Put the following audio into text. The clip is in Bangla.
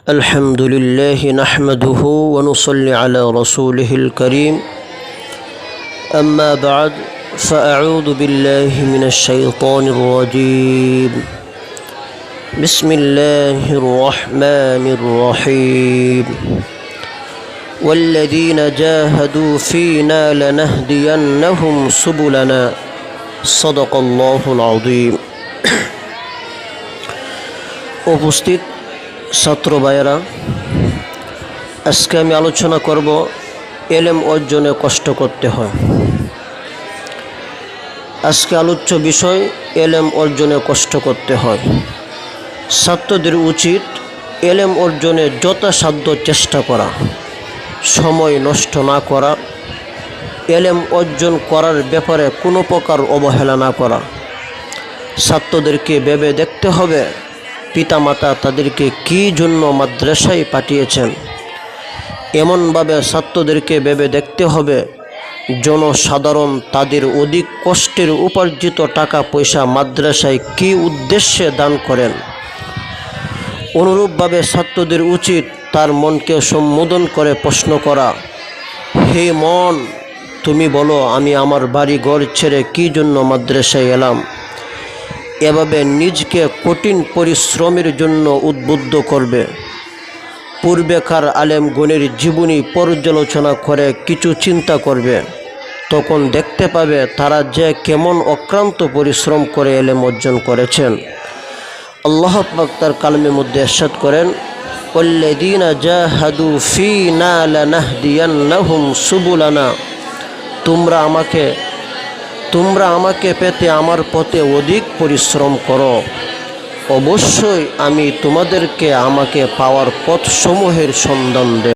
الحمد لله نحمده ونصلي على رسوله الكريم أما بعد فأعوذ بالله من الشيطان الرجيم بسم الله الرحمن الرحيم والذين جاهدوا فينا لنهدينهم سبلنا صدق الله العظيم উপস্থিত ছাত্র ভাইয়েরা, আজকে আমি আলোচনা করব ইলম অর্জনে কষ্ট করতে হয়। আজকে আলোচ্য বিষয় ইলম অর্জনে কষ্ট করতে হয়। ছাত্রদের উচিত ইলম অর্জনে যথাসাধ্য চেষ্টা করা, সময় নষ্ট না করা, ইলম অর্জন করার ব্যাপারে কোনো প্রকার অবহেলা না করা। ছাত্রদেরকে ভেবে দেখতে হবে পিতামাতা তাদেরকে কী জন্য মাদ্রাসায় পাঠিয়েছেন। এমনভাবে ছাত্রদেরকে ভেবে দেখতে হবে জনসাধারণ তাদের অধিক কষ্টের উপার্জিত টাকা পয়সা মাদ্রাসায় কী উদ্দেশ্যে দান করেন। অনুরূপভাবে ছাত্রদের উচিত তার মনকে সম্বোধন করে প্রশ্ন করা, হে মন, তুমি বলো আমি আমার বাড়ি ঘর ছেড়ে কী জন্য মাদ্রাসায় এলাম। এভাবে নিজকে কঠিন পরিশ্রমের জন্য উদ্বুদ্ধ করবে। পূর্বেকার আলেমগণের জীবনী পর্যালোচনা করে কিছু চিন্তা করবে, তখন দেখতে পাবে তারা যে কেমন অক্লান্ত পরিশ্রম করে ইলম অর্জন করেছেন। আল্লাহ পাক তার কালামের মধ্যে ইরশাদ করেন, ওয়াল্লাযীনা জাহাদু ফীনা লানাহদিয়ান্নাহুম সুবুলানা। তোমরা আমাকে পেতে আমার পথে অধিক পরিশ্রম করো, অবশ্যই আমি তোমাদেরকে আমাকে পাওয়ার পথসমূহের সন্ধান দেব।